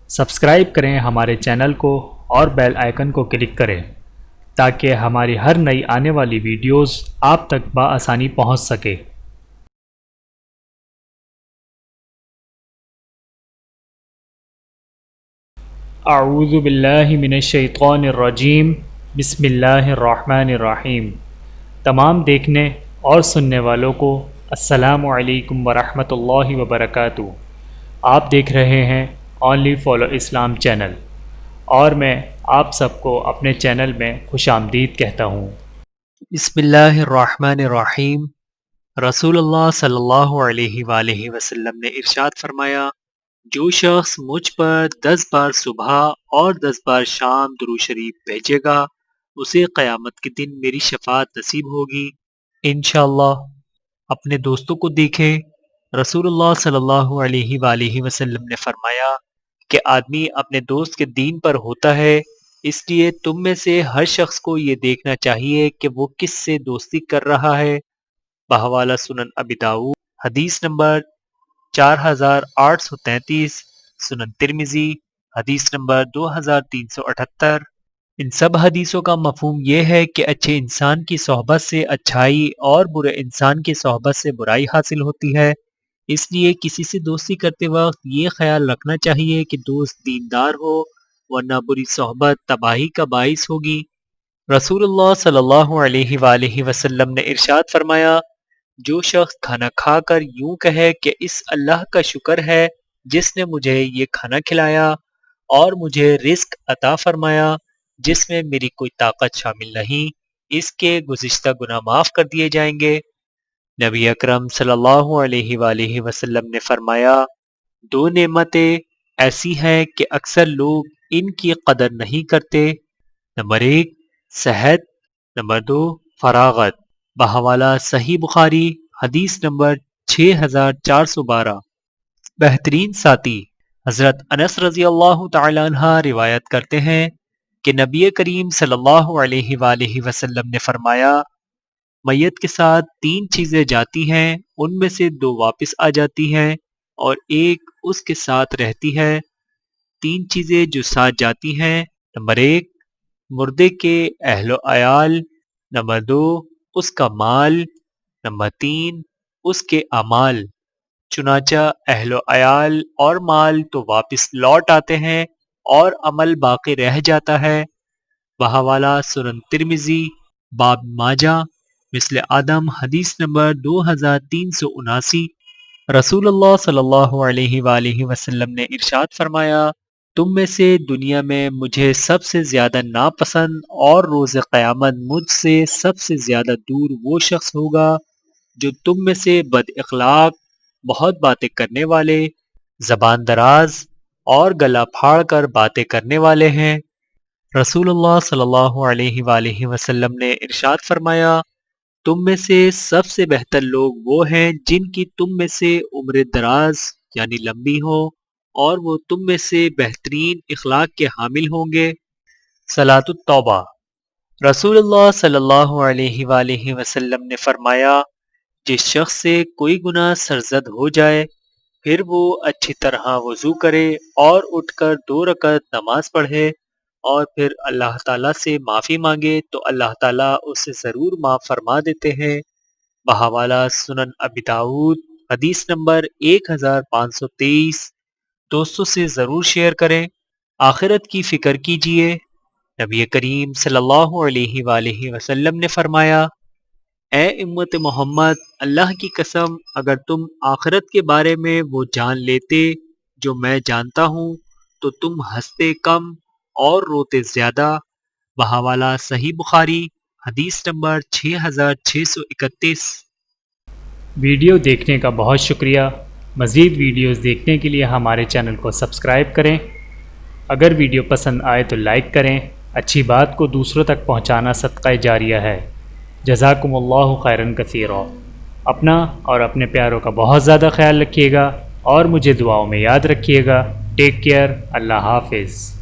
Subscribe کریں ہمارے channel کو اور بیل آئیکن کو کلک کریں تاکہ ہماری ہر نئی آنے والی ویڈیوز آپ تک بآسانی پہنچ سکے۔ اعوذ باللہ من الشیطان الرجیم، بسم اللہ الرحمن الرحیم۔ تمام دیکھنے اور سننے والوں کو السلام علیکم ورحمۃ اللہ وبرکاتہ۔ آپ دیکھ رہے ہیں اونلی فالو اسلام چینل، اور میں آپ سب کو اپنے چینل میں خوش آمدید کہتا ہوں۔ بسم اللہ الرحمن الرحیم۔ رسول اللہ صلی اللہ علیہ وآلہ وسلم نے ارشاد فرمایا، جو شخص مجھ پر 10 بار صبح اور 10 بار شام درود شریف بھیجے گا اسے قیامت کے دن میری شفاعت نصیب ہوگی انشاءاللہ۔ اپنے دوستوں کو دیکھیں۔ رسول اللہ صلی اللہ علیہ وآلہ وسلم نے فرمایا کہ آدمی اپنے دوست کے دین پر ہوتا ہے، اس لیے تم میں سے ہر شخص کو یہ دیکھنا چاہیے کہ وہ کس سے دوستی کر رہا ہے۔ بحوالہ سنن ابی داؤد، حدیث نمبر 4833، سنن ترمذی، حدیث نمبر 2378۔ ان سب حدیثوں کا مفہوم یہ ہے کہ اچھے انسان کی صحبت سے اچھائی اور برے انسان کی صحبت سے برائی حاصل ہوتی ہے، اس لیے کسی سے دوستی کرتے وقت یہ خیال رکھنا چاہیے کہ دوست دیندار ہو، ورنہ بری صحبت تباہی کا باعث ہوگی۔ رسول اللہ صلی اللہ علیہ وآلہ وسلم نے ارشاد فرمایا، جو شخص کھانا کھا کر یوں کہے کہ اس اللہ کا شکر ہے جس نے مجھے یہ کھانا کھلایا اور مجھے رزق عطا فرمایا جس میں میری کوئی طاقت شامل نہیں، اس کے گزشتہ گناہ معاف کر دیے جائیں گے۔ نبی اکرم صلی اللہ علیہ وآلہ وسلم نے فرمایا، دو نعمتیں ایسی ہیں کہ اکثر لوگ ان کی قدر نہیں کرتے، نمبر 1 صحت، نمبر 2 فراغت۔ بحوالہ صحیح بخاری، حدیث نمبر 6412۔ بہترین ساتھی حضرت انس رضی اللہ تعالی عنہ روایت کرتے ہیں کہ نبی کریم صلی اللہ علیہ وآلہ وسلم نے فرمایا، میت کے ساتھ 3 چیزیں جاتی ہیں، ان میں سے 2 واپس آ جاتی ہیں اور ایک اس کے ساتھ رہتی ہے۔ 3 چیزیں جو ساتھ جاتی ہیں، نمبر 1 مردے کے اہل و عیال، نمبر 2 اس کا مال، نمبر 3 اس کے اعمال۔ چنانچہ اہل و عیال اور مال تو واپس لوٹ آتے ہیں اور عمل باقی رہ جاتا ہے۔ بحوالہ سنن ترمذی، باب ماجہ، مثل آدم، حدیث نمبر 2379۔ رسول اللہ صلی اللہ علیہ وآلہ وسلم نے ارشاد فرمایا، تم میں سے دنیا میں مجھے سب سے زیادہ ناپسند اور روز قیامت مجھ سے سب سے زیادہ دور وہ شخص ہوگا جو تم میں سے بد اخلاق، بہت باتیں کرنے والے، زبان دراز اور گلا پھاڑ کر باتیں کرنے والے ہیں۔ رسول اللہ صلی اللہ علیہ وآلہ وسلم نے ارشاد فرمایا، تم میں سے سب سے بہتر لوگ وہ ہیں جن کی تم میں سے عمر دراز یعنی لمبی ہو اور وہ تم میں سے بہترین اخلاق کے حامل ہوں گے۔ صلاۃ التوبہ۔ رسول اللہ صلی اللہ علیہ وآلہ وسلم نے فرمایا، جس شخص سے کوئی گناہ سرزد ہو جائے پھر وہ اچھی طرح وضو کرے اور اٹھ کر 2 رکعت نماز پڑھے اور پھر اللہ تعالیٰ سے معافی مانگے تو اللہ تعالیٰ اسے ضرور معاف فرما دیتے ہیں۔ بحوالہ سنن ابی داؤد، حدیث نمبر 1523۔ دوستوں سے ضرور شیئر کریں۔ آخرت کی فکر کیجئے۔ نبی کریم صلی اللہ علیہ وآلہ وسلم نے فرمایا، اے امت محمد، اللہ کی قسم اگر تم آخرت کے بارے میں وہ جان لیتے جو میں جانتا ہوں تو تم ہنستے کم اور روتے زیادہ۔ بحوالہ صحیح بخاری، حدیث نمبر 6631۔ ویڈیو دیکھنے کا بہت شکریہ۔ مزید ویڈیوز دیکھنے کے لیے ہمارے چینل کو سبسکرائب کریں۔ اگر ویڈیو پسند آئے تو لائک کریں۔ اچھی بات کو دوسروں تک پہنچانا صدقہ جاریہ ہے۔ جزاکم اللہ خیرا کثیرا۔ اپنا اور اپنے پیاروں کا بہت زیادہ خیال رکھیے گا اور مجھے دعاؤں میں یاد رکھیے گا۔ Take care. اللہ حافظ۔